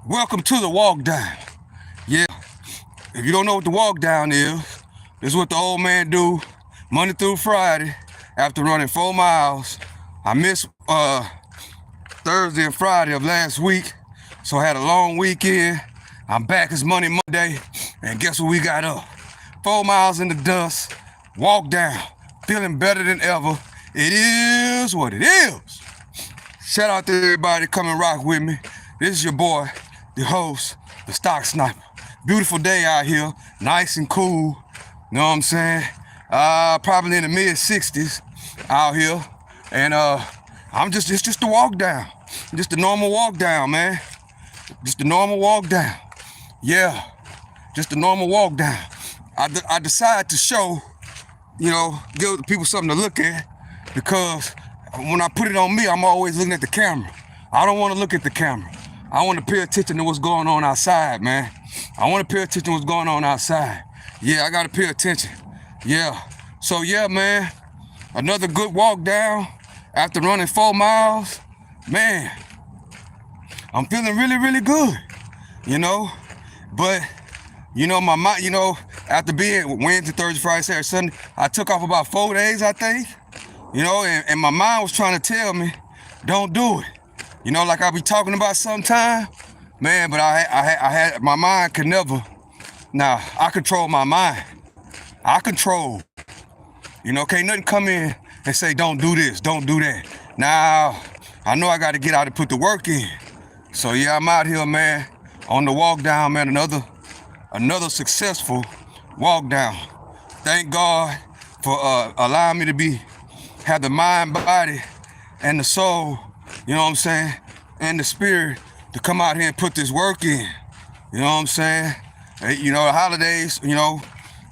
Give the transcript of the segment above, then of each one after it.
Welcome to the walk down. Yeah, if you don't know what the walk down is, this is what the old man do Monday through Friday after running 4 miles. I missed Thursday and Friday of last week, so I had a long weekend. I'm back, it's Monday, and guess what we got up? 4 miles in the dust, walk down, feeling better than ever. It is what it is. Shout out to everybody come and rock with me. This is your boy, the host, the Stock Sniper. Beautiful day out here, nice and cool. Know what I'm saying? Probably in the mid 60s out here, and it's just a walk down, just a normal walk down, man. Just a normal walk down. Yeah, just a normal walk down. I decided to show, give people something to look at, because when I put it on me, I'm always looking at the camera. I don't want to look at the camera. I want to pay attention to what's going on outside, man. I want to pay attention to what's going on outside. Yeah, I got to pay attention. Yeah. So, yeah, man, another good walk down after running 4 miles. Man, I'm feeling really, really good, But, my mind, after being Wednesday, Thursday, Friday, Saturday, Sunday, I took off about 4 days, I think. And my mind was trying to tell me, don't do it. Like I be talking about sometime, man, but I had, my mind could never, I control my mind. I control, can't nothing come in and say, don't do this, don't do that. Now, I know I got to get out and put the work in. So yeah, I'm out here, man, on the walk down, man, another successful walk down. Thank God for allowing me to have the mind, body, and the soul, and the spirit to come out here and put this work in. You know what I'm saying? Holidays,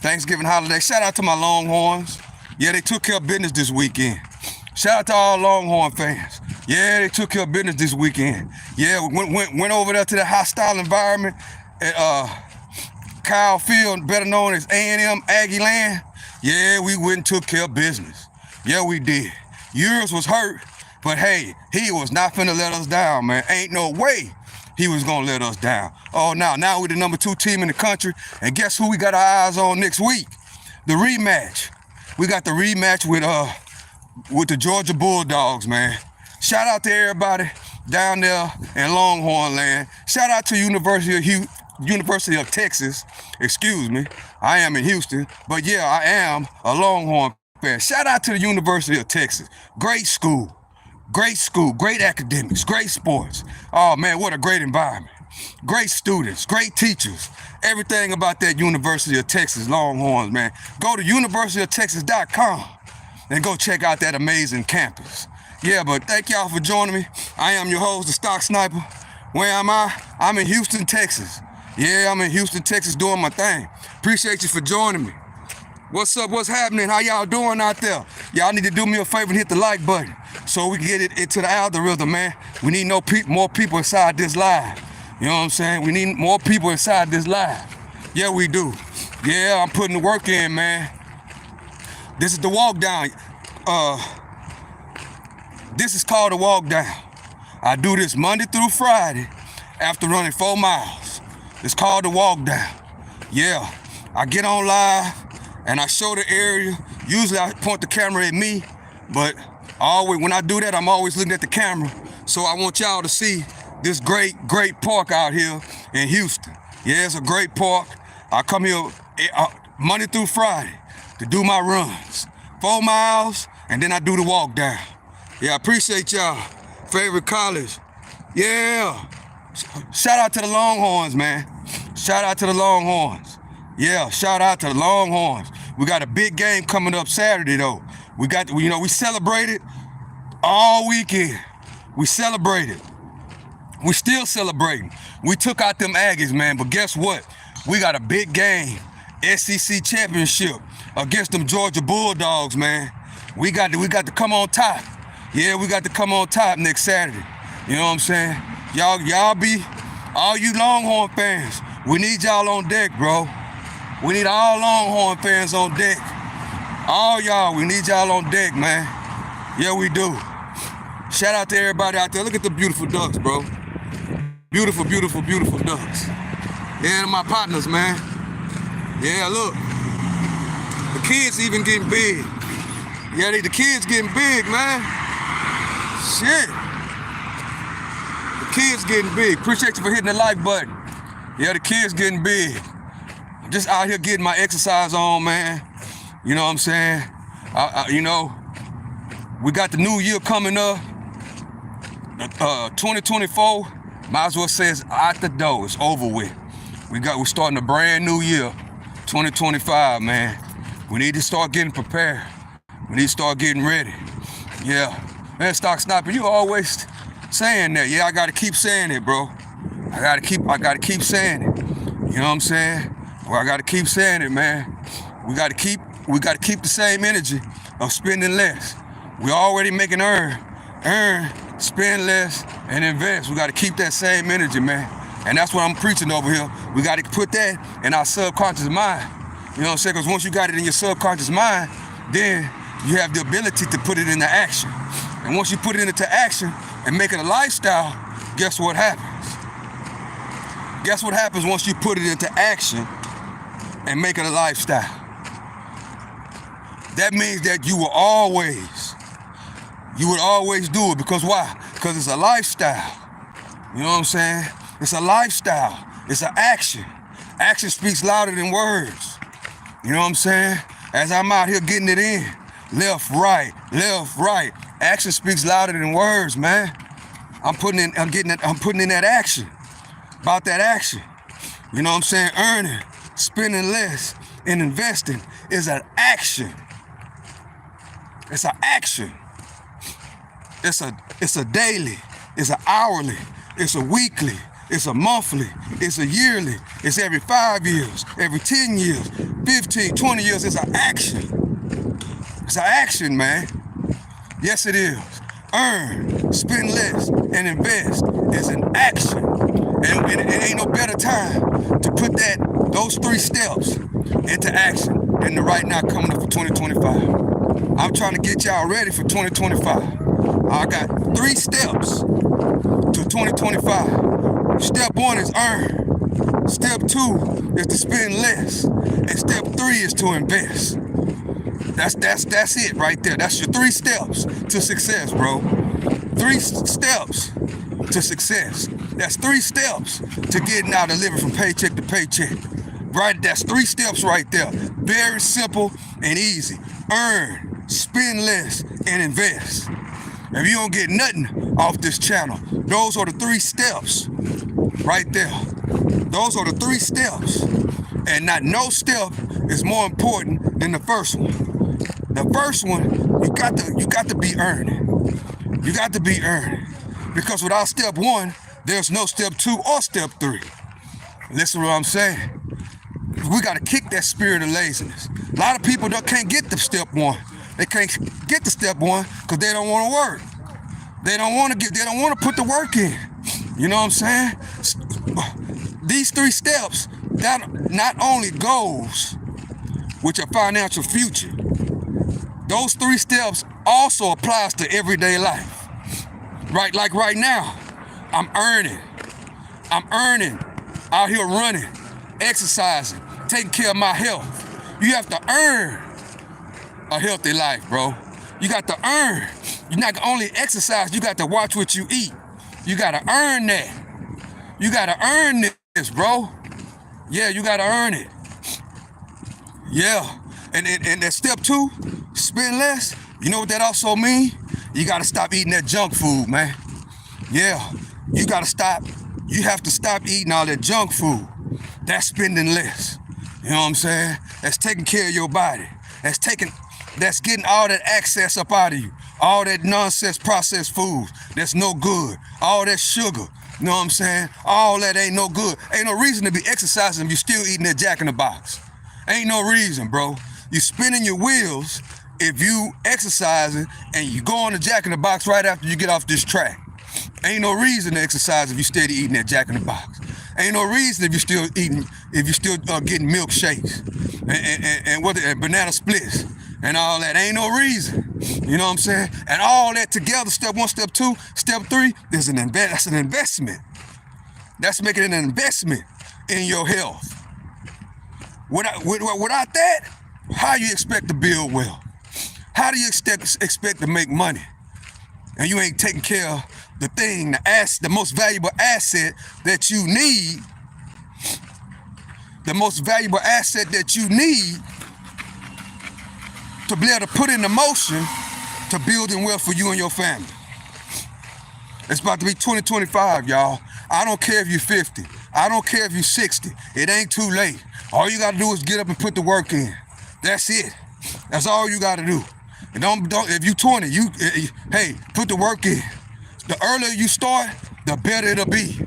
Thanksgiving holiday. Shout out to my Longhorns. Yeah, they took care of business this weekend. Shout out to all Longhorn fans. Yeah, they took care of business this weekend. Yeah, we went over there to the hostile environment at Kyle Field, better known as A&M Aggie Land. Yeah, we went and took care of business. Yeah, we did. Yours was hurt, but hey, he was not finna let us down, man. Ain't no way he was gonna let us down. Oh, now we're the number 2 team in the country, and guess who we got our eyes on next week? The rematch. We got the rematch with the Georgia Bulldogs, man. Shout out to everybody down there in Longhorn land. Shout out to University of Texas. Excuse me, I am in Houston, but yeah, I am a Longhorn fan. Shout out to the University of Texas. Great school, great academics, great sports. Oh man, what a great environment. Great students, great teachers. Everything about that University of Texas Longhorns, man. Go to universityoftexas.com and go check out that amazing campus. Yeah, but thank y'all for joining me. I am your host, the Stock Sniper. Where am I? I'm in Houston, Texas. Yeah, I'm in Houston, Texas doing my thing. Appreciate you for joining me. What's up? What's happening? How y'all doing out there? Y'all need to do me a favor and hit the like button so we can get it into the algorithm, man. We need more people inside this live. You know what I'm saying? We need more people inside this live. Yeah, we do. Yeah, I'm putting the work in, man. This is the walk down. This is called the walk down. I do this Monday through Friday after running 4 miles. It's called the walk down. Yeah, I get on live and I show the area. Usually I point the camera at me, but when I do that, I'm always looking at the camera. So I want y'all to see this great park out here in Houston. Yeah, it's a great park. I come here Monday through Friday to do my runs. 4 miles, and then I do the walk down. Yeah, I appreciate y'all. Favorite college. Yeah. Shout out to the Longhorns, man. Shout out to the Longhorns. Yeah, shout out to the Longhorns. We got a big game coming up Saturday, though. We celebrated all weekend. We celebrated. We still celebrating. We took out them Aggies, man, but guess what? We got a big game, SEC championship against them Georgia Bulldogs, man. We got to come on top. Yeah, we got to come on top next Saturday. You know what I'm saying? Y'all be, all you Longhorn fans, we need y'all on deck, bro. We need all Longhorn fans on deck. All y'all, we need y'all on deck, man. Yeah, we do. Shout out to everybody out there. Look at the beautiful ducks, bro. Beautiful, beautiful, beautiful ducks. Yeah, my partners, man. Yeah, look. The kids even getting big. Yeah, the kids getting big, man. Shit. The kids getting big. Appreciate you for hitting the like button. Yeah, the kids getting big. I'm just out here getting my exercise on, man. You know what I'm saying? You know, we got the new year coming up. 2024, might as well say it's out the door. It's over with. We're starting a brand new year, 2025, man. We need to start getting prepared. We need to start getting ready. Yeah, man, Stock Sniper, you always saying that. Yeah, I gotta keep saying it, bro. I gotta keep saying it. You know what I'm saying? Well, I gotta keep saying it, man. We gotta keep the same energy of spending less. We already making earn, spend less, and invest. We gotta keep that same energy, man. And that's what I'm preaching over here. We gotta put that in our subconscious mind. You know what I'm saying? Because once you got it in your subconscious mind, then you have the ability to put it into action. And once you put it into action and make it a lifestyle, guess what happens? Guess what happens once you put it into action and make it a lifestyle? That means that you would always do it. Because why? Because it's a lifestyle. You know what I'm saying? It's a lifestyle. It's an action. Action speaks louder than words. You know what I'm saying? As I'm out here getting it in, left, right. Action speaks louder than words, man. I'm putting in that action. About that action. You know what I'm saying? Earning, spending less, and investing is an action. It's an action. It's a daily, it's an hourly, it's a weekly, it's a monthly, it's a yearly, it's every 5 years, every 10 years, 15, 20 years. It's an action. It's an action, man. Yes, it is. Earn, spend less, and invest is an action. And it ain't no better time to put those 3 steps into action than the right now coming up for 2025. I'm trying to get y'all ready for 2025. I got 3 steps to 2025. Step 1 is earn. Step 2 is to spend less. And step 3 is to invest. That's it right there. That's your 3 steps to success, bro. 3 steps to success. That's 3 steps to getting out of living from paycheck to paycheck. Right? That's 3 steps right there. Very simple and easy. Earn, spend less, and invest. If you don't get nothing off this channel, those are the 3 steps right there. Those are the 3 steps. And not no step is more important than the first one. The first one, you got to be earning. You got to be earning. Because without step 1, there's no step 2 or step 3. Listen to what I'm saying. We got to kick that spirit of laziness. A lot of people can't get to step 1. They can't get to step 1 because they don't want to work. They don't want to put the work in. You know what I'm saying? These 3 steps, that not only goes with your financial future, those 3 steps also applies to everyday life. Right, like right now, I'm earning out here running, exercising, taking care of my health. You have to earn a healthy life, bro. You got to earn. You're not only exercise, you got to watch what you eat. You got to earn that. You got to earn this, bro. Yeah, you got to earn it. Yeah. And that step 2, spend less, you know what that also means? You got to stop eating that junk food, man. Yeah. You got to stop. You have to stop eating all that junk food. That's spending less. You know what I'm saying? That's taking care of your body. That's getting all that excess up out of you. All that nonsense processed foods that's no good. All that sugar. You know what I'm saying? All that ain't no good. Ain't no reason to be exercising if you're still eating that Jack in the Box. Ain't no reason, bro. You spinning your wheels if you exercising and you go on the Jack in the Box right after you get off this track. Ain't no reason to exercise if you steady eating that Jack in the Box. Ain't no reason if you're still getting milkshakes and banana splits and all that. Ain't no reason. You know what I'm saying? And all that together, step 1, step 2, step 3, that's an investment. That's making an investment in your health. Without that, how you expect to build wealth? How do you expect to make money? And you ain't taking care of the thing, the most valuable asset that you need, the most valuable asset that you need to be able to put into motion to building wealth for you and your family. It's about to be 2025, y'all. I don't care if you're 50. I don't care if you're 60. It ain't too late. All you gotta do is get up and put the work in. That's it. That's all you gotta do. And don't if you 20, hey, put the work in. The earlier you start, the better it'll be.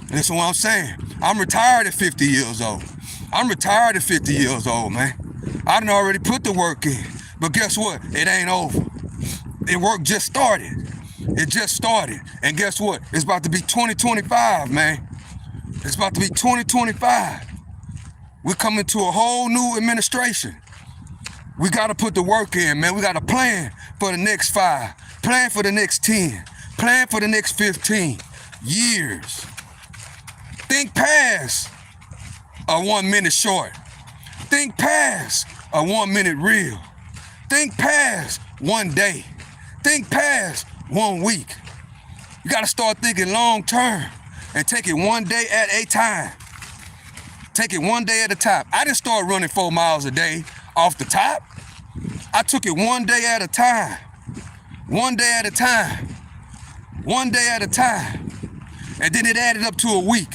That's what I'm saying. I'm retired at 50 years old. I'm retired at 50 years old, man. I done already put the work in. But guess what? It ain't over. The work just started. It just started. And guess what? It's about to be 2025, man. It's about to be 2025. We're coming to a whole new administration. We got to put the work in, man. We got to plan for the next 5, plan for the next 10, plan for the next 15 years. Think past a 1 minute short. Think past a 1 minute reel. Think past one day. Think past 1 week. You got to start thinking long term and take it one day at a time. Take it one day at a time. I didn't start running 4 miles a day off the top. I took it one day at a time. One day at a time. One day at a time. And then it added up to a week.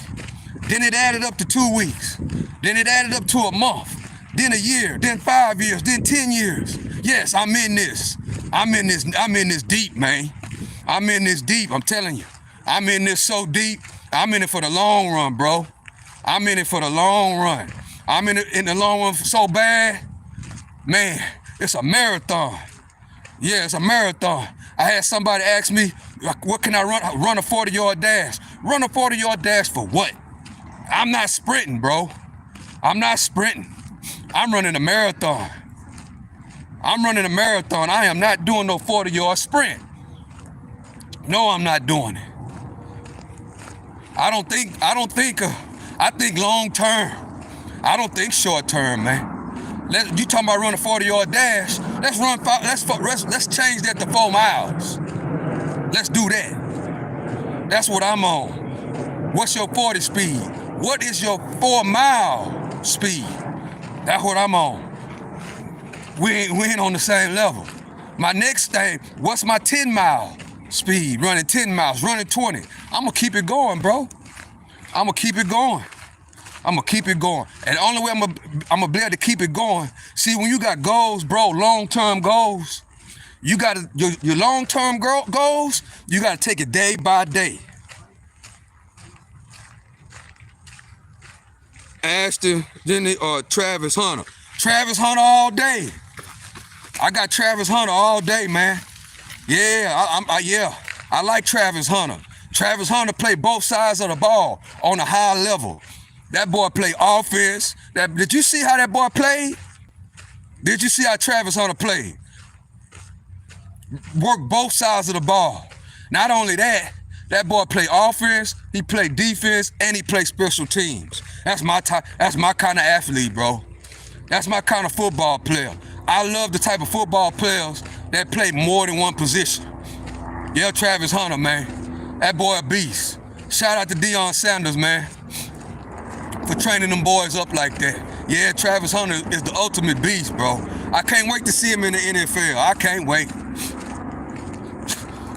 Then it added up to 2 weeks. Then it added up to a month. Then a year. Then 5 years. Then 10 years. Yes, I'm in this. I'm in this deep, man. I'm in this deep, I'm telling you. I'm in this so deep. I'm in it for the long run, bro. I'm in it for the long run. I'm in it in the long run so bad. Man, it's a marathon. Yeah, it's a marathon. I had somebody ask me, what can I run? Run a 40-yard dash. Run a 40-yard dash for what? I'm not sprinting, bro. I'm not sprinting. I'm running a marathon. I'm running a marathon. I am not doing no 40-yard sprint. No, I'm not doing it. I think long term. I don't think short term, man. You talking about running a 40-yard dash? Let's change that to 4 miles. Let's do that. That's what I'm on. What's your 40 speed? What is your 4-mile speed? That's what I'm on. We ain't on the same level. My next thing, what's my 10-mile speed? Running 10 miles, running 20. I'm gonna keep it going, bro. I'm gonna keep it going. I'm gonna keep it going. And the only way I'm gonna be able to keep it going, see, when you got goals, bro, long-term goals, you gotta, your long-term goals, you gotta take it day by day. Ashton, Jenny, or Travis Hunter. Travis Hunter all day. I got Travis Hunter all day, man. Yeah, I like Travis Hunter. Travis Hunter play both sides of the ball on a high level. That boy play offense. Did you see how that boy played? Did you see how Travis Hunter played? Work both sides of the ball. Not only that, that boy play offense, he play defense, and he play special teams. That's my kind of athlete, bro. That's my kind of football player. I love the type of football players that play more than one position. Yeah, Travis Hunter, man. That boy a beast. Shout out to Deion Sanders, man, for training them boys up like that. Yeah, Travis Hunter is the ultimate beast, bro. I can't wait to see him in the NFL. I can't wait.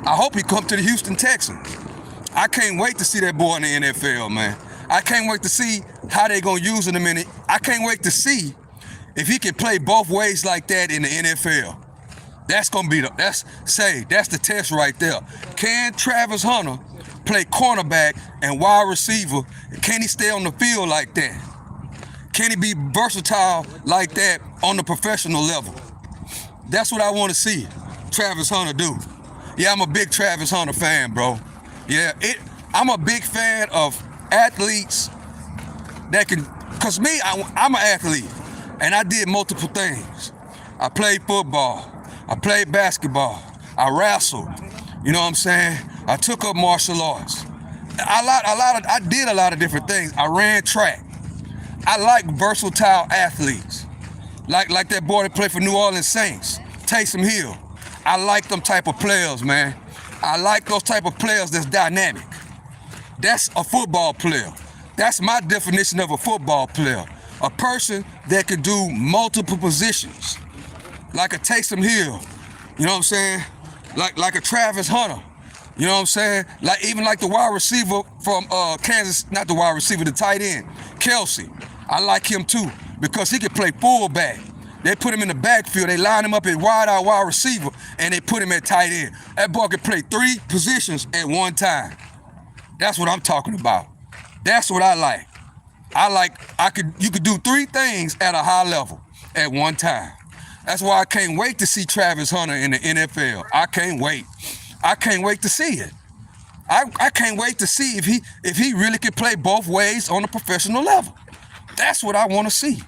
I hope he come to the Houston Texans. I can't wait to see that boy in the NFL, man. I can't wait to see how they gonna use him in it. I can't wait to see if he can play both ways like that in the NFL. That's gonna be that's the test right there. Can Travis Hunter play cornerback and wide receiver? Can he stay on the field like that? Can he be versatile like that on the professional level? That's what I want to see Travis Hunter do. Yeah, I'm a big Travis Hunter fan, bro. Yeah, I'm a big fan of athletes that can, cause me, I'm an athlete, and I did multiple things. I played football, I played basketball, I wrestled, you know what I'm saying? I took up martial arts. I did a lot of different things. I ran track. I like versatile athletes. Like that boy that played for New Orleans Saints, Taysom Hill. I like them type of players, man. I like those type of players that's dynamic. That's a football player. That's my definition of a football player. A person that could do multiple positions. Like a Taysom Hill, you know what I'm saying? Like a Travis Hunter, you know what I'm saying? Even like the wide receiver from Kansas, not the wide receiver, the tight end, Kelsey. I like him too because he can play fullback. They put him in the backfield, they line him up at wide receiver, and they put him at tight end. That boy can play 3 positions at one time. That's what I'm talking about. That's what I like. You could do 3 things at a high level at one time. That's why I can't wait to see Travis Hunter in the NFL. I can't wait. I can't wait to see it. I can't wait to see if he really can play both ways on a professional level. That's what I want to see.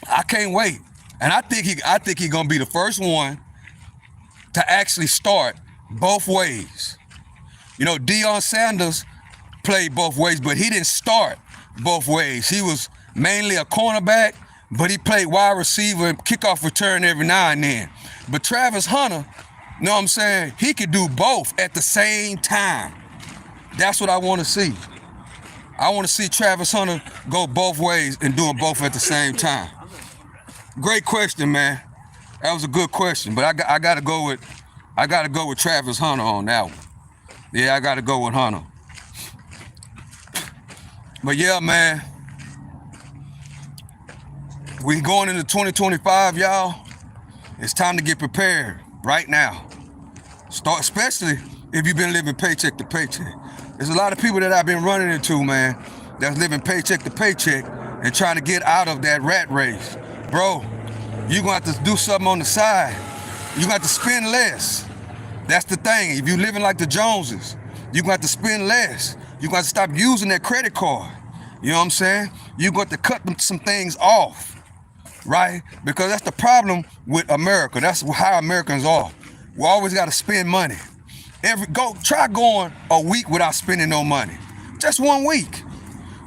I can't wait. And I think he's gonna be the first one to actually start both ways. You know, Deion Sanders played both ways, but he didn't start both ways. He was mainly a cornerback, but he played wide receiver and kickoff return every now and then. But Travis Hunter, you know what I'm saying? He could do both at the same time. That's what I want to see. I want to see Travis Hunter go both ways and do them both at the same time. Great question, man. That was a good question, but I gotta go with Travis Hunter on that one. Yeah, I gotta go with Hunter. But yeah, man, we going into 2025, y'all. It's time to get prepared right now. Especially if you've been living paycheck to paycheck. There's a lot of people that I've been running into, man, that's living paycheck to paycheck and trying to get out of that rat race. Bro, you're gonna have to do something on the side. You're gonna have to spend less. That's the thing. If you're living like the Joneses, you're gonna have to spend less. You're gonna have to stop using that credit card. You know what I'm saying? You're going to have to cut some things off, right? Because that's the problem with America. That's how Americans are. We always got to spend money. Try going a week without spending no money. Just 1 week.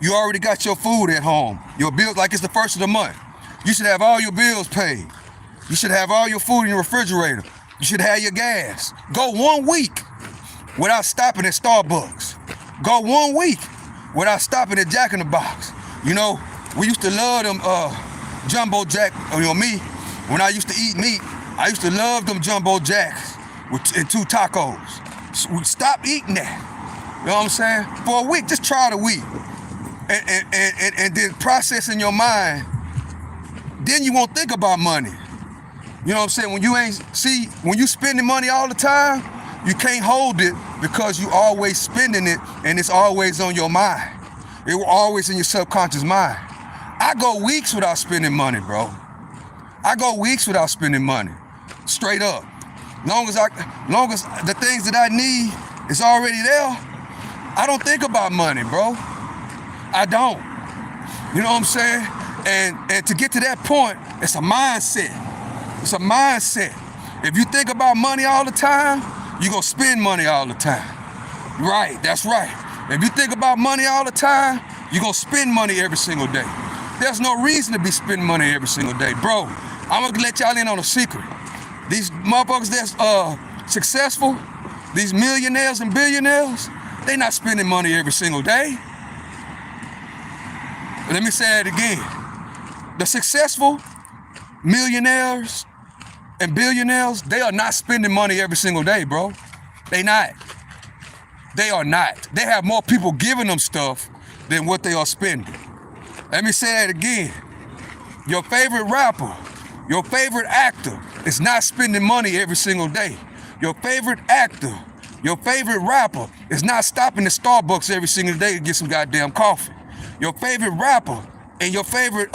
You already got your food at home. Your bills, like it's the first of the month. You should have all your bills paid. You should have all your food in your refrigerator. You should have your gas. Go 1 week without stopping at Starbucks. Go 1 week without stopping at Jack in the Box. You know, we used to love them Jumbo Jack, me, when I used to eat meat, I used to love them Jumbo Jacks and 2 tacos. So stop eating that. You know what I'm saying? For a week, just try it a week. And then process in your mind, then you won't think about money. You know what I'm saying? When you spending money all the time, you can't hold it because you always spending it and it's always on your mind. It was always in your subconscious mind. I go weeks without spending money, bro. I go weeks without spending money, straight up. Long as the things that I need is already there, I don't think about money, bro. I don't. You know what I'm saying? And to get to that point, it's a mindset. It's a mindset. If you think about money all the time, you're gonna spend money all the time. Right, that's right. If you think about money all the time, you're gonna spend money every single day. There's no reason to be spending money every single day. Bro, I'm gonna let y'all in on a secret. These motherfuckers that's successful, these millionaires and billionaires, they not spending money every single day. Let me say it again. The successful millionaires and billionaires, they are not spending money every single day, bro. They not. They are not. They have more people giving them stuff than what they are spending. Let me say it again. Your favorite rapper, your favorite actor is not spending money every single day. Your favorite actor, your favorite rapper is not stopping at Starbucks every single day to get some goddamn coffee. Your favorite rapper and your favorite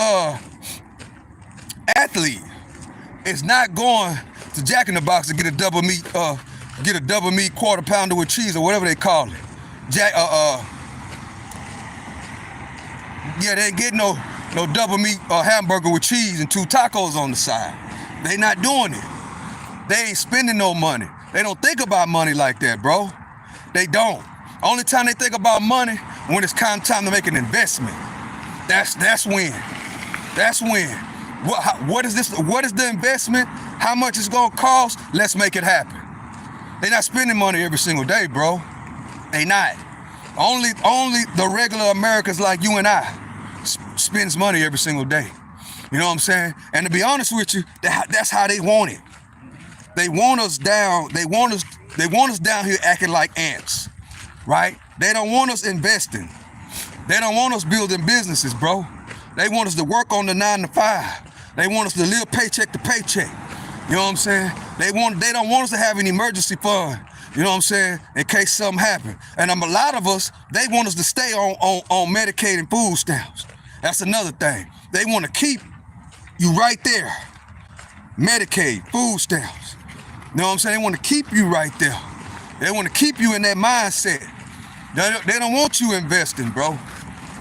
athlete is not going to Jack in the Box to get a double meat quarter pounder with cheese or whatever they call it. They ain't getting no double meat hamburger with cheese and 2 tacos on the side. They not doing it. They ain't spending no money. They don't think about money like that, bro. They don't. Only time they think about money when it's time to make an investment. That's when. That's when. What is this? What is the investment? How much it's gonna cost? Let's make it happen. They're not spending money every single day, bro. They not. Only the regular Americans like you and I spends money every single day. You know what I'm saying? And to be honest with you, that's how they want it. They want us down. They want us down here acting like ants, right? They don't want us investing. They don't want us building businesses, bro. They want us to work on the 9 to 5. They want us to live paycheck to paycheck. You know what I'm saying? They don't want us to have an emergency fund. You know what I'm saying? In case something happens. And a lot of us, they want us to stay on Medicaid and food stamps. That's another thing. They want to keep you right there. Medicaid, food stamps. You know what I'm saying? They want to keep you right there. They want to keep you in that mindset. They don't want you investing, bro.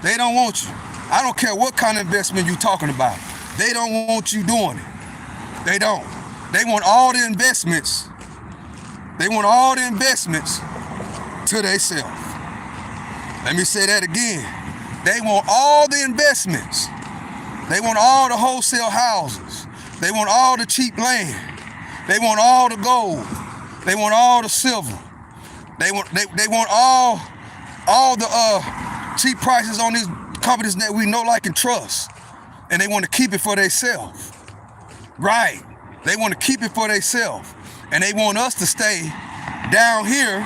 They don't want you. I don't care what kind of investment you're talking about. They don't want you doing it. They don't. They want all the investments. They want all the investments to themselves. Let me say that again. They want all the investments. They want all the wholesale houses. They want all the cheap land. They want all the gold. They want all the silver. They want all the cheap prices on these companies that we know, like, and trust. And they want to keep it for themselves. Right. They want to keep it for themselves. And they want us to stay down here.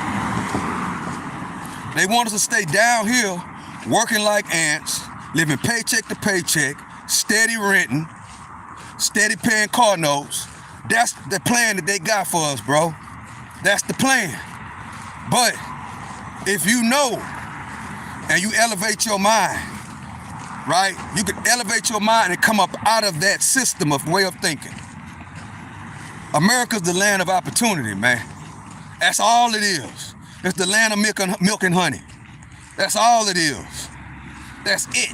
They want us to stay down here working like ants, living paycheck to paycheck, steady renting, steady paying car notes. That's the plan that they got for us, bro. That's the plan. But if you know and you elevate your mind, right? You can elevate your mind and come up out of that system of way of thinking. America's the land of opportunity, man. That's all it is. It's the land of milk and honey. That's all it is. That's it.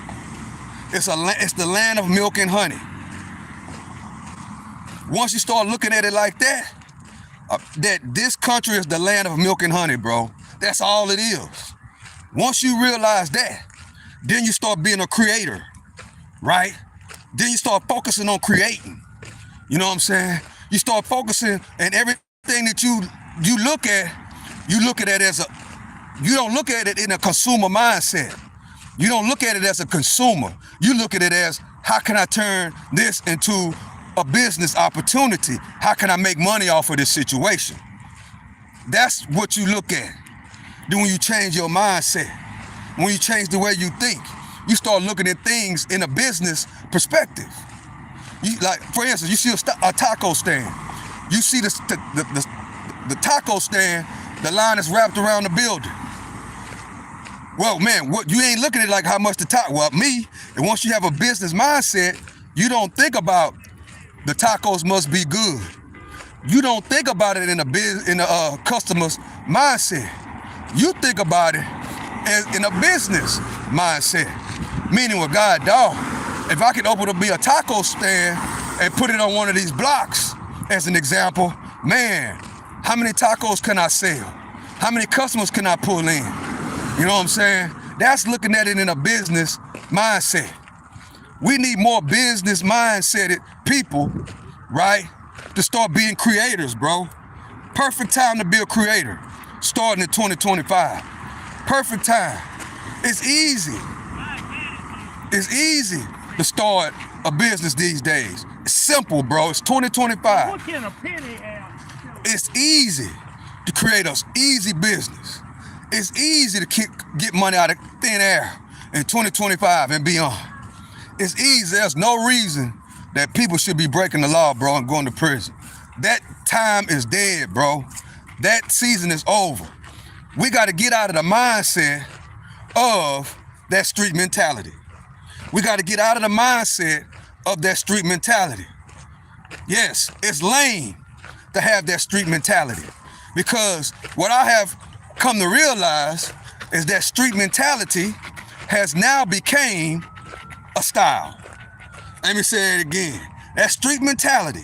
It's the land of milk and honey. Once you start looking at it like that, that this country is the land of milk and honey, bro. That's all it is. Once you realize that, then you start being a creator, right? Then you start focusing on creating. You know what I'm saying? You start focusing, and everything that you look at it as you don't look at it in a consumer mindset. You don't look at it as a consumer. You look at it as, how can I turn this into a business opportunity? How can I make money off of this situation? That's what you look at. Then when you change your mindset, when you change the way you think, you start looking at things in a business perspective. Like, for instance, you see a taco stand. You see the taco stand, the line is wrapped around the building. Well, man, what you ain't looking at like how much the taco. Well, me, and once you have a business mindset, you don't think about the tacos must be good. You don't think about it in a customer's mindset. You think about it as in a business mindset. Meaning, with God, dog, if I could open up a taco stand and put it on one of these blocks, as an example, man, how many tacos can I sell? How many customers can I pull in? You know what I'm saying? That's looking at it in a business mindset. We need more business mindset people, right, to start being creators, bro. Perfect time to be a creator, starting in 2025. Perfect time. It's easy. It's easy to start a business these days. It's simple, bro. It's 2025. What can a penny have? It's easy to create an easy business. It's easy to get money out of thin air in 2025 and beyond. It's easy. There's no reason that people should be breaking the law, bro, and going to prison. That time is dead, bro. That season is over. We got to get out of the mindset of that street mentality. We got to get out of the mindset of that street mentality. Yes, it's lame to have that street mentality, because what I have come to realize is that street mentality has now became a style. Let me say it again. That street mentality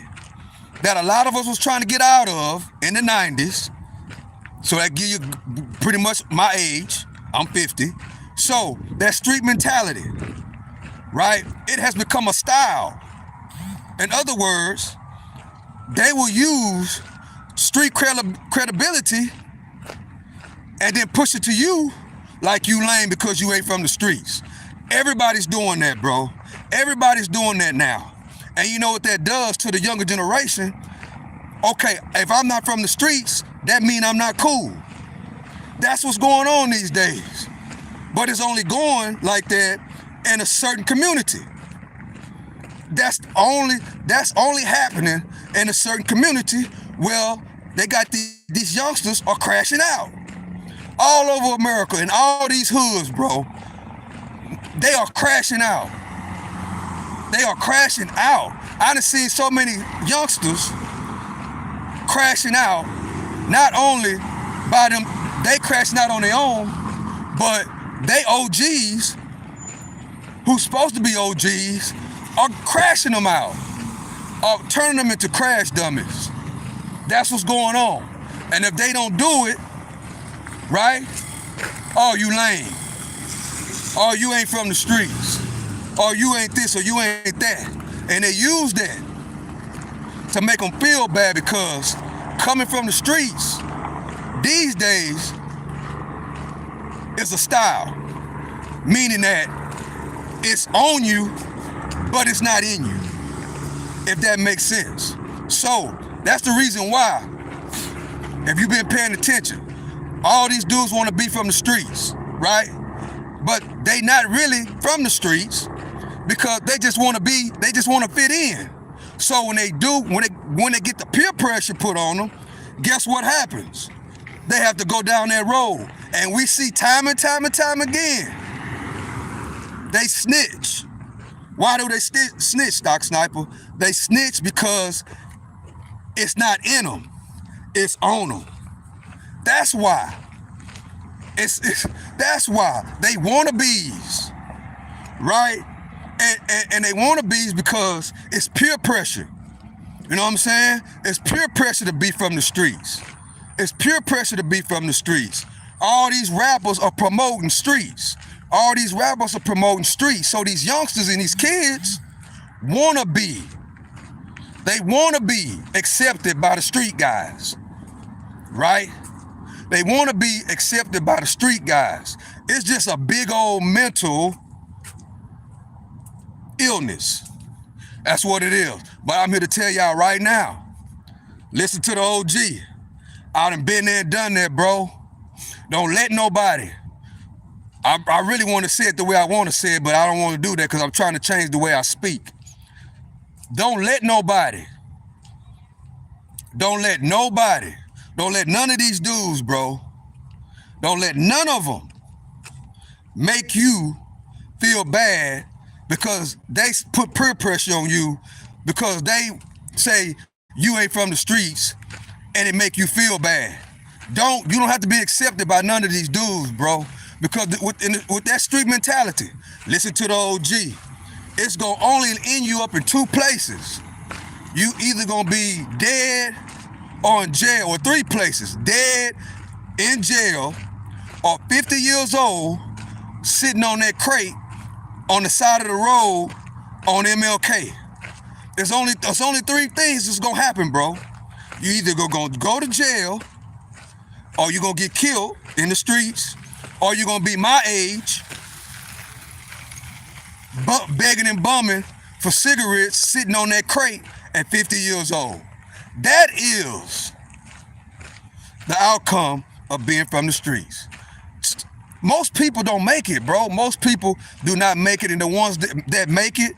that a lot of us was trying to get out of in the 90s So that give you pretty much my age. I'm 50. So that street mentality, right? It has become a style. In other words, they will use street credibility and then push it to you like you lame because you ain't from the streets. Everybody's doing that, bro. Everybody's doing that now. And you know what that does to the younger generation? Okay, if I'm not from the streets, that means I'm not cool. That's what's going on these days. But it's only going like that in a certain community. That's only happening in a certain community where they got these youngsters are crashing out. All over America, in all these hoods, bro, they are crashing out. They are crashing out. I done seen so many youngsters crashing out, not only by them, they crashing out on their own, but they OGs, who's supposed to be OGs, are crashing them out, are turning them into crash dummies. That's what's going on. And if they don't do it, right? Oh, you lame. Oh, you ain't from the streets. Oh, you ain't this or you ain't that. And they use that to make them feel bad because coming from the streets these days is a style, meaning that it's on you, but it's not in you, if that makes sense. So that's the reason why, if you've been paying attention, all these dudes want to be from the streets, right? But they not really from the streets because they just want to fit in. So when they get the peer pressure put on them, guess what happens? They have to go down that road. And we see time and time again, they snitch. Why do they snitch, Stock Sniper? They snitch because it's not in them, it's on them. That's why. That's why they wannabes, right? And they wannabes because it's peer pressure. You know what I'm saying? It's peer pressure to be from the streets. It's peer pressure to be from the streets. All these rappers are promoting streets. All these rappers are promoting streets. So these youngsters and these kids wanna be. They wanna be accepted by the street guys, right? They want to be accepted by the street guys. It's just a big old mental illness. That's what it is. But I'm here to tell y'all right now, listen to the OG. I done been there and done that, bro. Don't let nobody. I really want to say it the way I want to say it, but I don't want to do that because I'm trying to change the way I speak. Don't let nobody. Don't let nobody. Don't let none of these dudes, bro. Don't let none of them make you feel bad because they put peer pressure on you because they say you ain't from the streets and it make you feel bad. You don't have to be accepted by none of these dudes, bro. Because with that street mentality, listen to the OG. It's gonna only end you up in two places. You either gonna be dead or in jail, or three places: dead, in jail, or 50 years old, sitting on that crate on the side of the road on MLK. There's only three things that's gonna happen, bro. You either gonna go to jail, or you're gonna get killed in the streets, or you're gonna be my age, begging and bumming for cigarettes, sitting on that crate at 50 years old. That is the outcome of being from the streets. Most people don't make it, bro. Most people do not make it, and the ones that make it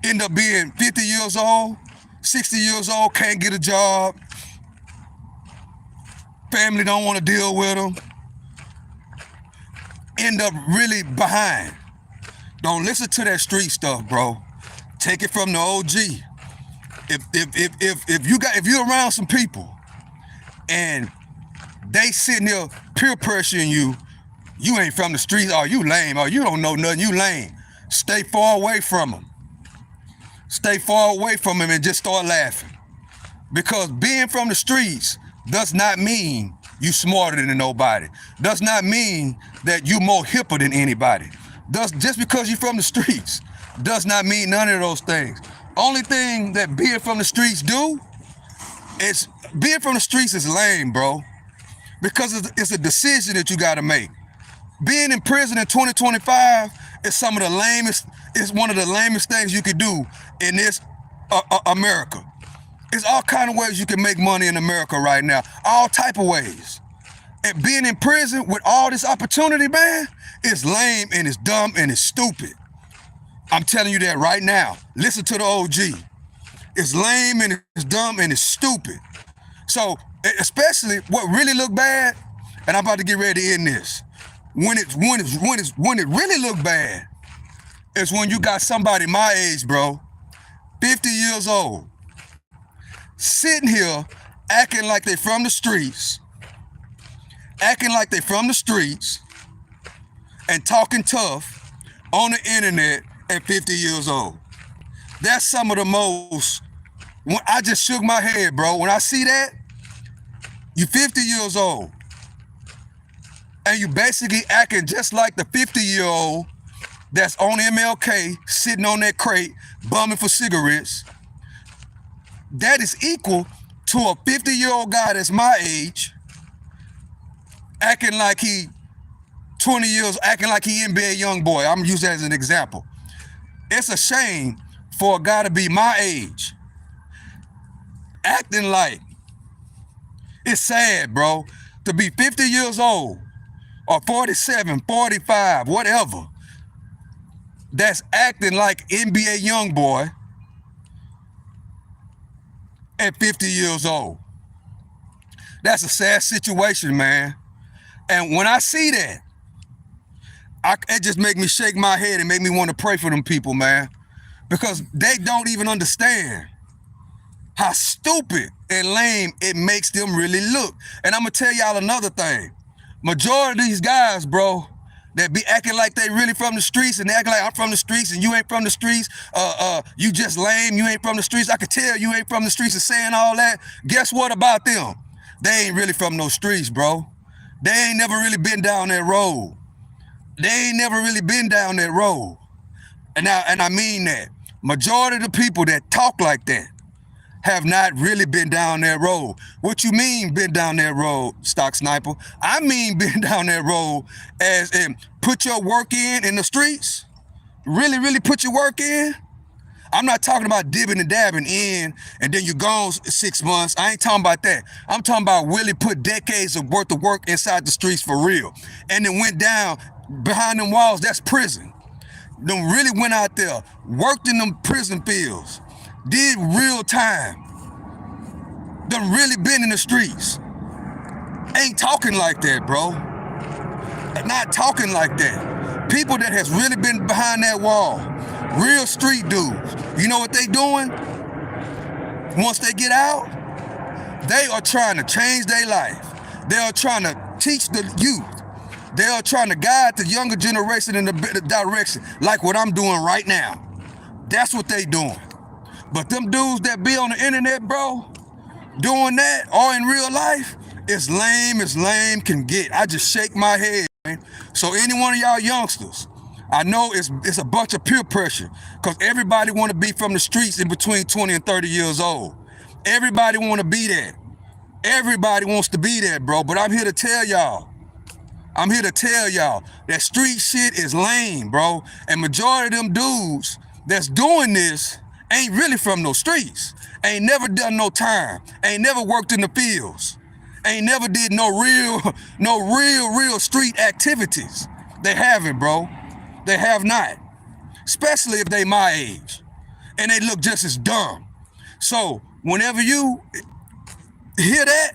end up being 50 years old, 60 years old, can't get a job. Family don't want to deal with them. End up really behind. Don't listen to that street stuff, bro. Take it from the OG. If you're around some people and they sitting there peer pressuring you, you ain't from the streets, or you lame, or you don't know nothing, you lame. Stay far away from them. Stay far away from them and just start laughing. Because being from the streets does not mean you smarter than nobody. Does not mean that you more hipper than anybody. Just because you're from the streets does not mean none of those things. Only thing that being from the streets do is being from the streets is lame, bro, because it's a decision that you got to make. Being in prison in 2025 is some of the lamest. It's one of the lamest things you could do in this America. It's all kind of ways you can make money in America right now. All type of ways. And being in prison with all this opportunity, man, is lame and it's dumb and it's stupid. I'm telling you that right now. Listen to the OG. It's lame and it's dumb and it's stupid. So, especially what really look bad, and I'm about to get ready to end this. When it really look bad, is when you got somebody my age, bro, 50 years old, sitting here acting like they from the streets, and talking tough on the internet at 50 years old. That's some of the most, when I just shook my head, bro. When I see that, you 50 years old, and you basically acting just like the 50-year-old that's on MLK, sitting on that crate, bumming for cigarettes. That is equal to a 50-year-old guy that's my age, acting like he 20 years, acting like he NBA young boy. I'm gonna use that as an example. It's a shame for a guy to be my age, acting like, it's sad, bro, to be 50 years old, or 47, 45, whatever, that's acting like NBA young boy at 50 years old. That's a sad situation, man. And when I see that, it just make me shake my head and make me want to pray for them people, man, because they don't even understand how stupid and lame it makes them really look. And I'm gonna tell y'all another thing. Majority of these guys, bro, that be acting like they really from the streets and they act like I'm from the streets and you ain't from the streets, you just lame, you ain't from the streets. I could tell you ain't from the streets and saying all that. Guess what about them? They ain't really from no streets, bro. They ain't never really been down that road. And I mean that. Majority of the people that talk like that have not really been down that road. What you mean been down that road, Stock Sniper? I mean been down that road as in put your work in the streets. Really put your work in. I'm not talking about dibbing and dabbing in and then you gone 6 months. I ain't talking about that. I'm talking about really put decades of worth of work inside the streets for real. And then went down behind them walls, that's prison. Them really went out there, worked in them prison fields, did real time, done really been in the streets. Ain't talking like that, bro. Not talking like that. People that has really been behind that wall, real street dudes, you know what they doing? Once they get out, they are trying to change their life. They are trying to teach the youth. They are trying to guide the younger generation in the direction, like what I'm doing right now. That's what they doing. But them dudes that be on the internet, bro, doing that, or in real life, it's lame as lame can get. I just shake my head, man. So any one of y'all youngsters, I know it's a bunch of peer pressure, because everybody want to be from the streets in between 20 and 30 years old. Everybody want to be that. Everybody wants to be that, bro. But I'm here to tell y'all that street shit is lame, bro. And majority of them dudes that's doing this ain't really from no streets. Ain't never done no time. Ain't never worked in the fields. Ain't never did no real street activities. They haven't, bro. They have not. Especially if they my age. And they look just as dumb. So whenever you hear that,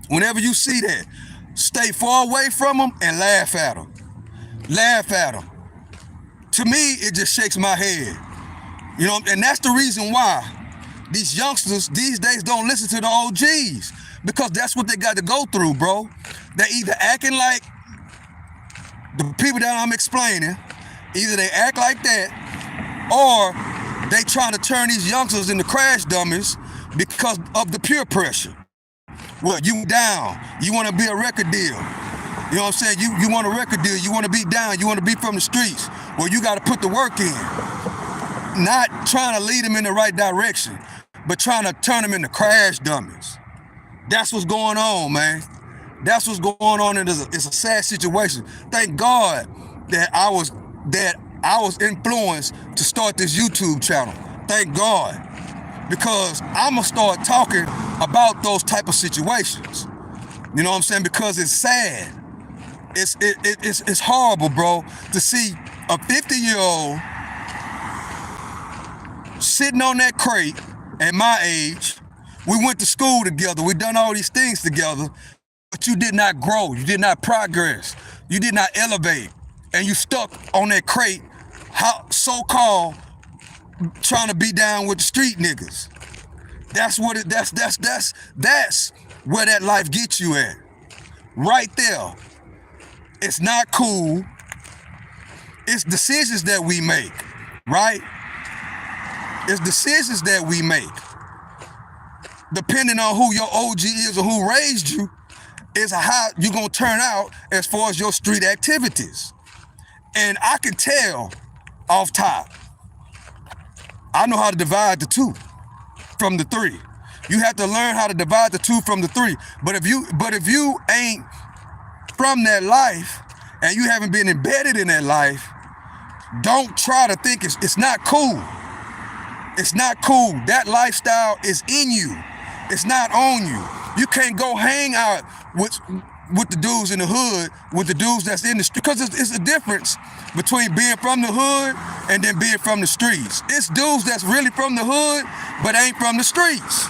whenever you see that, stay far away from them and laugh at them. Laugh at them. To me, it just shakes my head. You know, and that's the reason why these youngsters these days don't listen to the OGs, because that's what they got to go through, bro. They either acting like the people that I'm explaining, either they act like that, or they trying to turn these youngsters into crash dummies because of the peer pressure. What, you down? You want to be a record deal? You know what I'm saying? You want a record deal. You want to be down. You want to be from the streets. Well, you got to put the work in. Not trying to lead them in the right direction, but trying to turn them into crash dummies. That's what's going on, man. That's what's going on, and it's a sad situation. Thank God that I was influenced to start this YouTube channel. Thank God, because I'm gonna start talking about those type of situations. You know what I'm saying? Because it's sad. It's horrible, bro, to see a 50-year-old sitting on that crate at my age. We went to school together. We done all these things together, but you did not grow. You did not progress. You did not elevate, and you stuck on that crate, so-called trying to be down with the street niggas. That's where that life gets you at. Right there. It's not cool. It's decisions that we make, right? It's decisions that we make. Depending on who your OG is or who raised you, is how you're gonna turn out as far as your street activities. And I can tell off top, I know how to divide the two from the three. You have to learn how to divide the two from the three. But if you ain't from that life and you haven't been embedded in that life, don't try to think it's not cool. It's not cool. That lifestyle is in you. It's not on you. You can't go hang out with the dudes in the hood, with the dudes that's in the street, because it's a difference between being from the hood and then being from the streets. It's dudes that's really from the hood but ain't from the streets.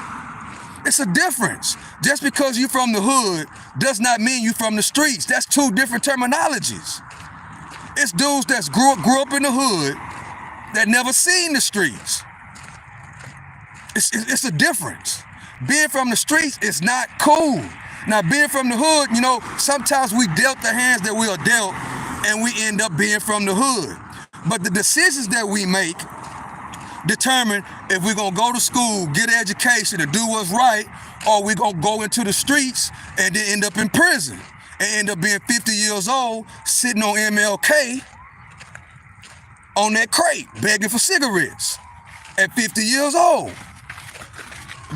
It's a difference. Just because you from the hood does not mean you from the streets. That's two different terminologies. It's dudes that's grew up in the hood that never seen the streets. It's a difference. Being from the streets is not cool. Now, being from the hood, you know, sometimes we dealt the hands that we are dealt and we end up being from the hood. But the decisions that we make determine if we're gonna go to school, get an education, and do what's right, or we're gonna go into the streets and then end up in prison and end up being 50 years old, sitting on MLK on that crate, begging for cigarettes at 50 years old.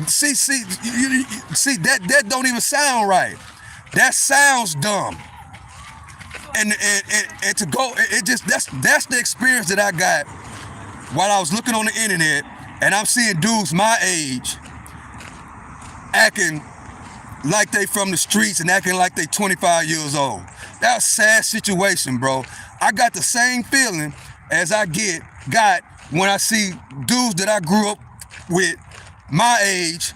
See, that don't even sound right. That sounds dumb. And to go, that's the experience that I got while I was looking on the internet, and I'm seeing dudes my age acting like they from the streets and acting like they 25 years old. That's a sad situation, bro. I got the same feeling as I got when I see dudes that I grew up with my age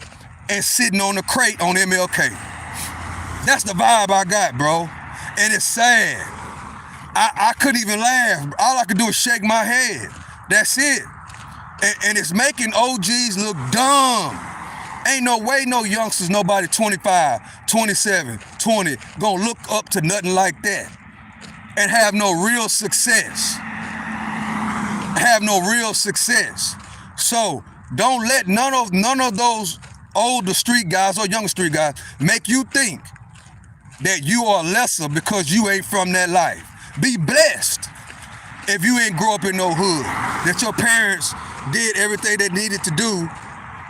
and sitting on the crate on MLK. That's the vibe I got, bro. And it's sad. I couldn't even laugh. All I could do is shake my head. That's it. And it's making OGs look dumb. Ain't no way no youngsters, nobody 25, 27, 20, gonna look up to nothing like that and have no real success. Have no real success. So don't let none of those older street guys or younger street guys make you think that you are lesser because you ain't from that life. Be blessed if you ain't grow up in no hood, that your parents did everything they needed to do,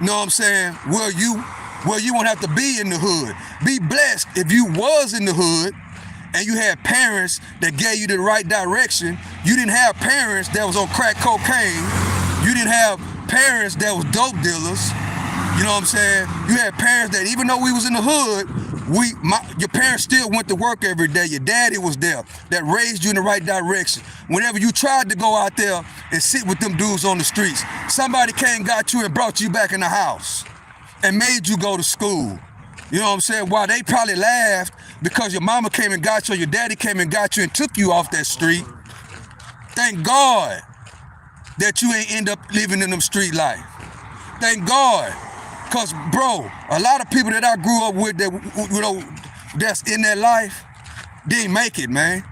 you know what I'm saying, where you won't have to be in the hood. Be blessed if you was in the hood and you had parents that gave you the right direction. You didn't have parents that was on crack cocaine. You didn't have parents that was dope dealers. You know what I'm saying? You had parents that even though we was in the hood, your parents still went to work every day. Your daddy was there that raised you in the right direction. Whenever you tried to go out there and sit with them dudes on the streets, somebody came, got you, and brought you back in the house and made you go to school. You know what I'm saying? While they probably laughed because your mama came and got you or your daddy came and got you and took you off that street. Thank God that you ain't end up living in them street life. Thank God. Cause bro, a lot of people that I grew up with that, you know, that's in that life, didn't make it, man.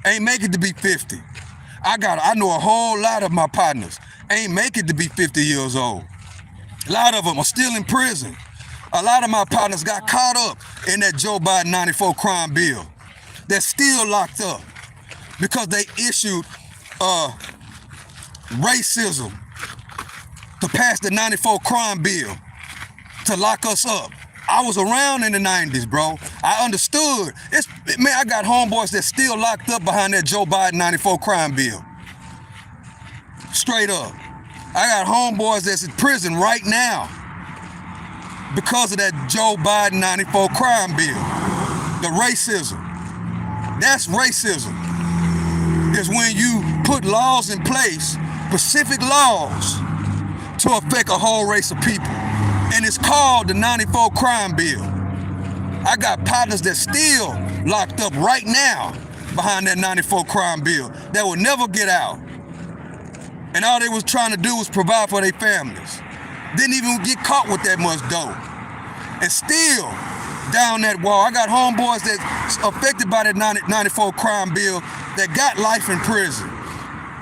Ain't make it to be 50. I know a whole lot of my partners ain't make it to be 50 years old. A lot of them are still in prison. A lot of my partners got caught up in that Joe Biden 94 crime bill. They're still locked up because they issued racism to pass the 94 crime bill to lock us up. I was around in the 90s, bro. I understood. Man, I got homeboys that still locked up behind that Joe Biden 94 crime bill. Straight up. I got homeboys that's in prison right now because of that Joe Biden 94 crime bill. The racism. That's racism. Is when you put laws in place, specific laws, to affect a whole race of people. And it's called the 94 crime bill. I got partners that still locked up right now behind that 94 crime bill that will never get out. And all they was trying to do was provide for their families. Didn't even get caught with that much dough. And still down that wall, I got homeboys that's affected by that 94 crime bill that got life in prison.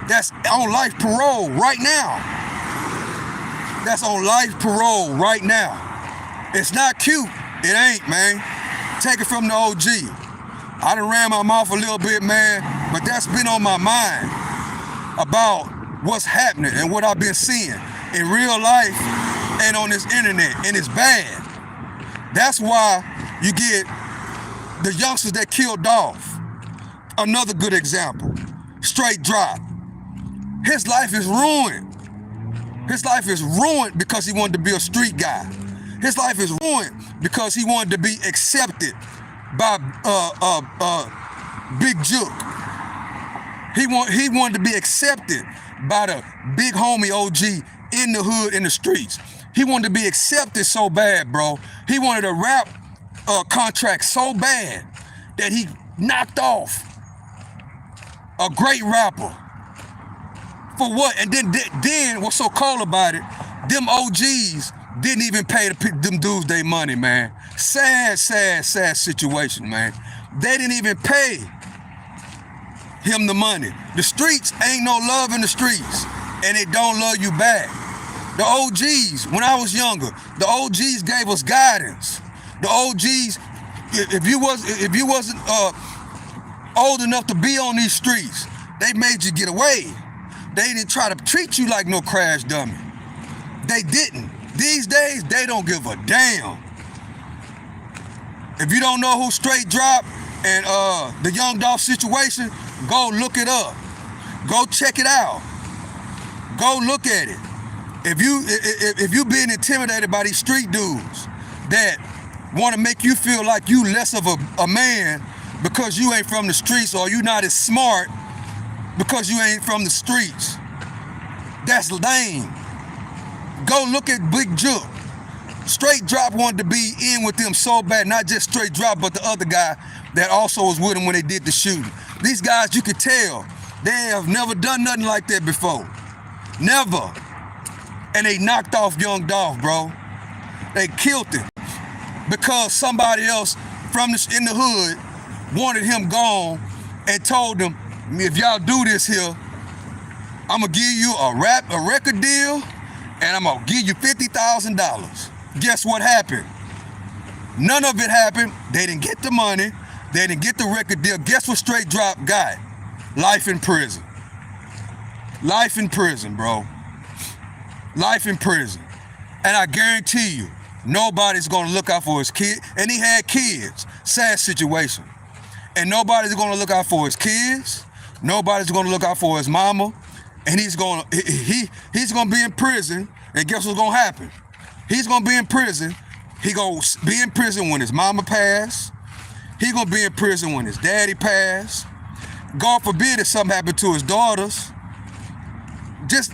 That's on life parole right now. That's on life parole right now. It's not cute. It ain't, man. Take it from the OG. I done ran my mouth a little bit, man, but that's been on my mind about what's happening and what I've been seeing in real life and on this internet, and it's bad. That's why you get the youngsters that killed Dolph. Another good example. Straight drop. His life is ruined. His life is ruined because he wanted to be a street guy. His life is ruined because he wanted to be accepted by Big Juke. He wanted to be accepted by the big homie OG in the hood, in the streets. He wanted to be accepted so bad, bro. He wanted a rap contract so bad that he knocked off a great rapper. For what? And then what's so cold about it, them OGs didn't even pay them dudes their money, man. Sad situation, man. They didn't even pay him the money. The streets ain't no love in the streets, and they don't love you back. The OGs, when I was younger, the OGs gave us guidance. The OGs, if you wasn't old enough to be on these streets, they made you get away. They didn't try to treat you like no crash dummy. They didn't. These days, they don't give a damn. If you don't know who Straight Drop and the Young Dolph situation, go look it up. Go check it out. Go look at it. If you being intimidated by these street dudes that want to make you feel like you less of a man because you ain't from the streets, or you not as smart because you ain't from the streets, that's lame. Go look at Big Juke. Straight Drop wanted to be in with them so bad, not just Straight Drop, but the other guy that also was with him when they did the shooting. These guys, you could tell, they have never done nothing like that before. Never. And they knocked off Young Dolph, bro. They killed him because somebody else in the hood wanted him gone and told him, if y'all do this here, I'm gonna give you a record deal, and I'm gonna give you $50,000. Guess what happened? None of it happened. They didn't get the money. They didn't get the record deal. Guess what Straight Drop got? Life in prison. Life in prison, bro. Life in prison. And I guarantee you, nobody's gonna look out for his kid. And he had kids. Sad situation. And nobody's gonna look out for his kids. Nobody's gonna look out for his mama. And he's gonna be in prison. And guess what's gonna happen? He's gonna be in prison. He gonna be in prison when his mama passed. He gonna be in prison when his daddy passed. God forbid if something happened to his daughters.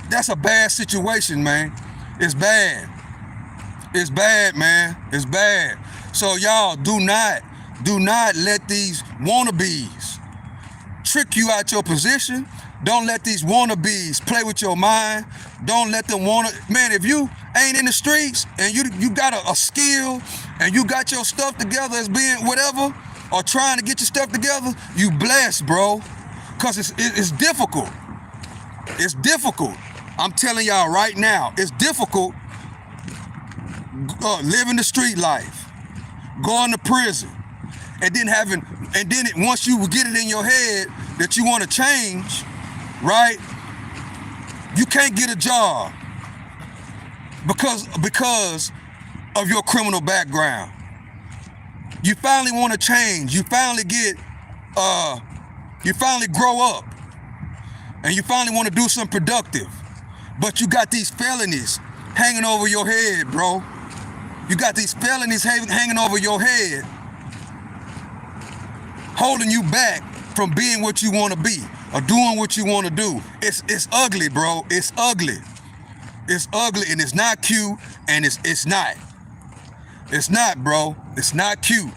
That's a bad situation, man. It's bad. It's bad, man. It's bad. So y'all do not let these wannabes trick you out your position. Don't let these wannabes play with your mind. Don't let them man, if you ain't in the streets and you got a skill and you got your stuff together as being whatever, or trying to get your stuff together, you blessed, bro. Cause it's difficult. It's difficult. I'm telling y'all right now, it's difficult living the street life, going to prison, and then once you get it in your head that you want to change, right? You can't get a job because of your criminal background. You finally want to change. You finally grow up, and you finally want to do something productive. But you got these felonies hanging over your head, bro. You got these felonies hanging over your head, holding you back from being what you want to be or doing what you want to do. It's ugly, bro. It's ugly. It's ugly, and it's not cute, and it's not. It's not, bro. It's not cute.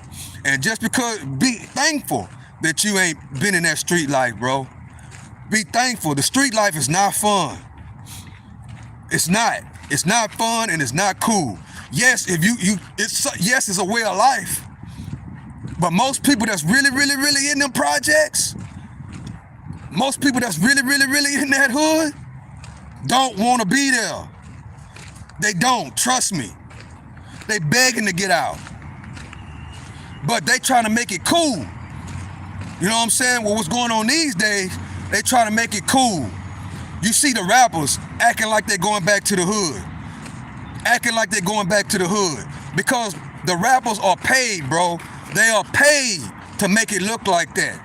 And just because, be thankful that you ain't been in that street life, bro. Be thankful. The street life is not fun. It's not. It's not fun, and it's not cool. Yes, yes, it's a way of life. But most people that's really, really, really in them projects, most people that's really, really, really in that hood, don't want to be there. They don't. Trust me. They begging to get out. But they trying to make it cool. You know what I'm saying? Well, what's going on these days, they trying to make it cool. You see the rappers acting like they're going back to the hood. Acting like they're going back to the hood. Because the rappers are paid, bro. They are paid to make it look like that.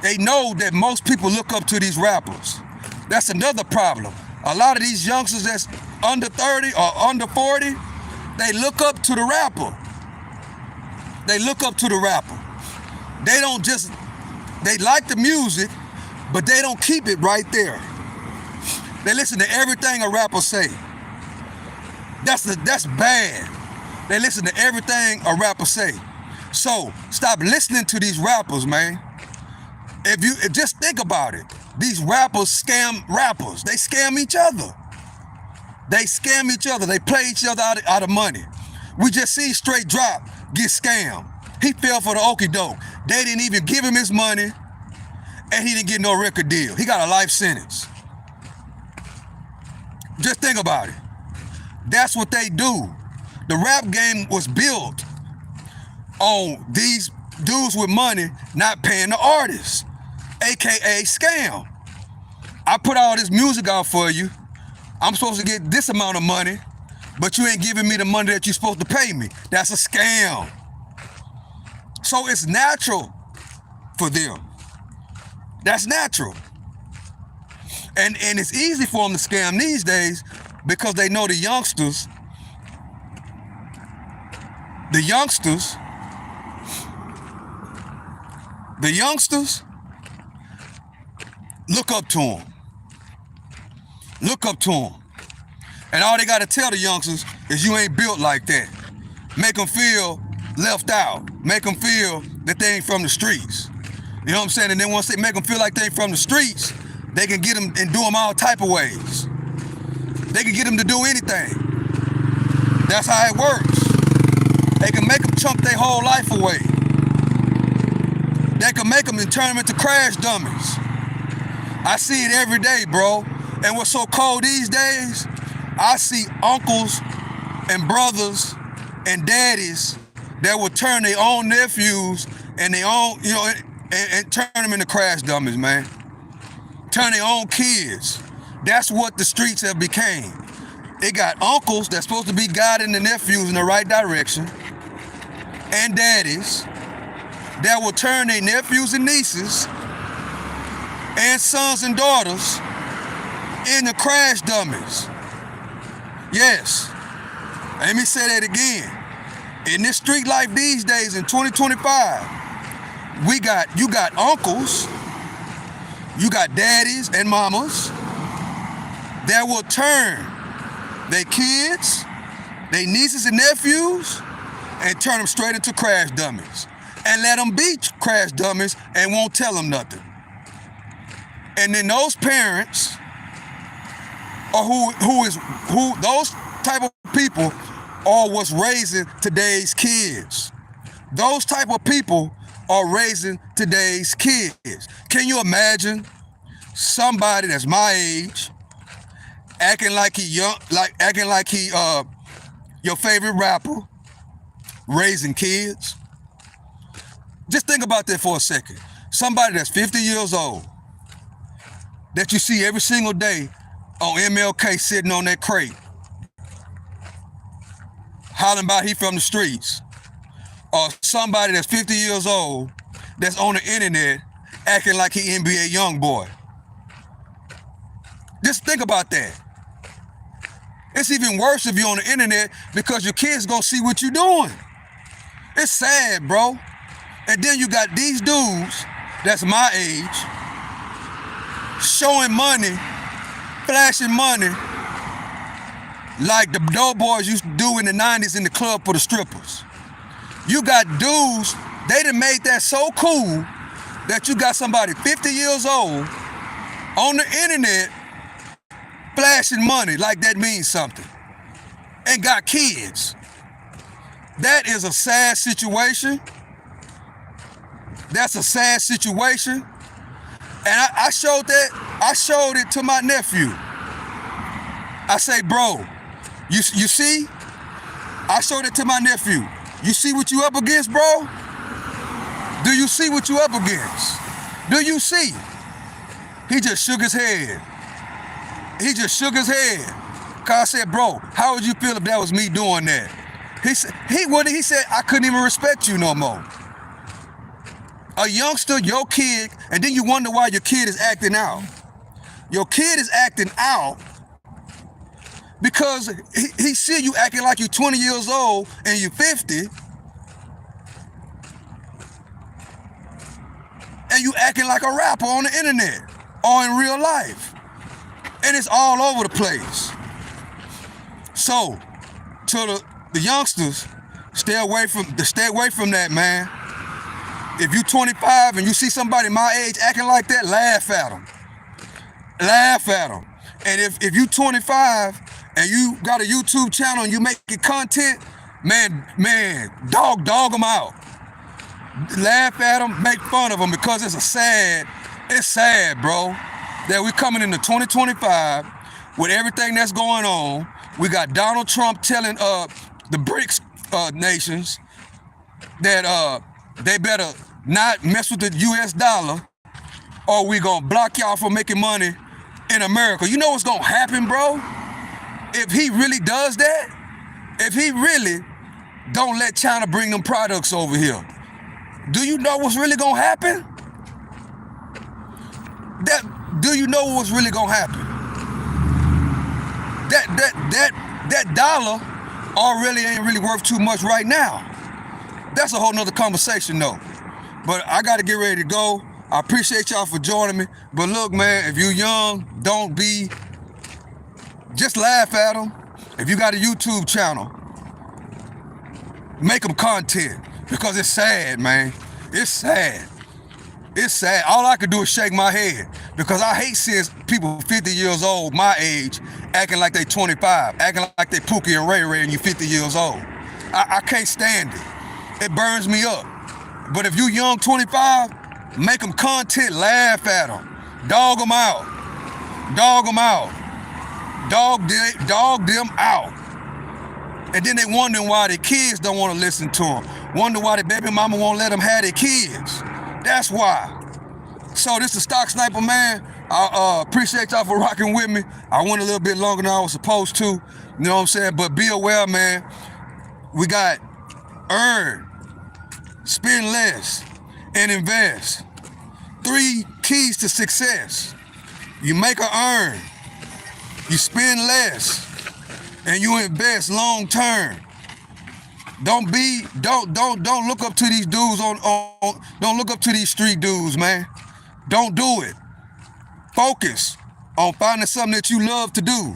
They know that most people look up to these rappers. That's another problem. A lot of these youngsters that's under 30 or under 40, they look up to the rapper. They look up to the rapper. They like the music, but they don't keep it right there. They listen to everything a rapper say. That's bad. They listen to everything a rapper say. So stop listening to these rappers, man. Just think about it. These rappers scam rappers. They scam each other. They scam each other. They play each other out of money. We just seen Straight Drop get scammed. He fell for the okie doke. They didn't even give him his money, and he didn't get no record deal. He got a life sentence. Just think about it. That's what they do. The rap game was built on these dudes with money not paying the artists, AKA scam. I put all this music out for you. I'm supposed to get this amount of money, but you ain't giving me the money that you're supposed to pay me. That's a scam. So it's natural for them. That's natural. And it's easy for them to scam these days because they know the youngsters look up to them. Look up to them. And all they got to tell the youngsters is you ain't built like that. Make them feel left out. Make them feel that they ain't from the streets. You know what I'm saying? And then once they make them feel like they ain't from the streets, they can get them and do them all type of ways. They can get them to do anything. That's how it works. They can make them chunk their whole life away. They can make them and turn them into crash dummies. I see it every day, bro. And what's so cold these days, I see uncles and brothers and daddies that will turn their own nephews and their own, and turn them into crash dummies, man. Turn their own kids. That's what the streets have became. They got uncles that's supposed to be guiding the nephews in the right direction, and daddies that will turn their nephews and nieces and sons and daughters into crash dummies. Yes. Let me say that again. In this street life these days in 2025, you got uncles, you got daddies and mamas that will turn their kids, their nieces and nephews, and turn them straight into crash dummies. And let them be crash dummies and won't tell them nothing. And then those parents, or those type of people are what's raising today's kids. Those type of people are raising today's kids. Can you imagine somebody that's my age acting like he your favorite rapper raising kids. Just think about that for a second. Somebody that's 50 years old that you see every single day on MLK sitting on that crate, hollering about he from the streets. Or somebody that's 50 years old that's on the internet acting like he NBA YoungBoy. Just think about that. It's even worse if you're on the internet because your kids gonna see what you're doing. It's sad, bro. And then you got these dudes that's my age showing money, flashing money like the dope boys used to do in the 90s in the club for the strippers. You got dudes, they done made that so cool that you got somebody 50 years old on the internet flashing money like that means something and got kids. That is a sad situation. That's a sad situation. And I showed it to my nephew. I say, bro, you see? I showed it to my nephew. You see what you up against, bro? Do you see what you up against? Do you see? He just shook his head. He just shook his head. Cause I said, bro, how would you feel if that was me doing that? He said, I couldn't even respect you no more. A youngster, your kid, and then you wonder why your kid is acting out. Your kid is acting out because he see you acting like you're 20 years old and you're 50, and you acting like a rapper on the internet or in real life. And it's all over the place. So, to the youngsters, stay away from that, man. If you 25 and you see somebody my age acting like that, laugh at them. Laugh at them. And if you 25 and you got a YouTube channel and you making content, man, dog them out. Laugh at them, make fun of them, because it's sad, bro, that we're coming into 2025 with everything that's going on. We got Donald Trump telling the BRICS nations that they better not mess with the US dollar or we gonna block y'all from making money in America. You know what's gonna happen, bro? If he really does that, if he really don't let China bring them products over here, do you know what's really gonna happen? Do you know what's really gonna happen? That dollar already ain't really worth too much right now. That's a whole nother conversation though. But I gotta get ready to go. I appreciate y'all for joining me. But look, man, if you're young, just laugh at them. If you got a YouTube channel, make them content, because it's sad, man. It's sad. It's sad. All I could do is shake my head, because I hate seeing people 50 years old, my age, acting like they 25, acting like they Pookie and Ray Ray and you 50 years old. I can't stand it. It burns me up. But if you young 25, make them content, laugh at them, dog them out, dog them out, dog them out. And then they wondering why their kids don't want to listen to them. Wonder why their baby mama won't let them have their kids. That's why. So this is Stock Sniper, man. I appreciate y'all for rocking with me. I went a little bit longer than I was supposed to. You know what I'm saying? But be aware, man. We got earn, spend less, and invest. 3 keys to success. You make or earn. You spend less, and you invest long term. Don't look up to these dudes don't look up to these street dudes, man. Don't do it. Focus on finding something that you love to do.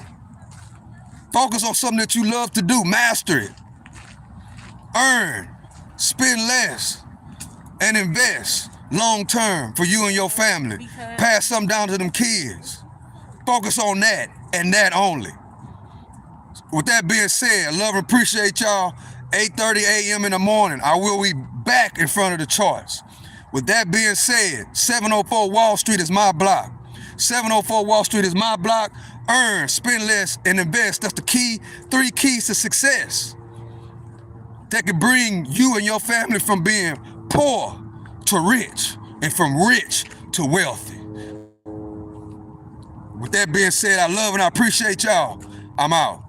Focus on something that you love to do. Master it. Earn, spend less, and invest long term for you and your family. Pass something down to them kids. Focus on that and that only. With that being said, I love and appreciate y'all. 8:30 a.m. in the morning, I will be back in front of the charts. With that being said, 704 Wall Street is my block. 704 Wall Street is my block. Earn, spend less, and invest. That's the key. 3 keys to success. that can bring you and your family from being poor to rich and from rich to wealthy. With that being said, I love and I appreciate y'all. I'm out.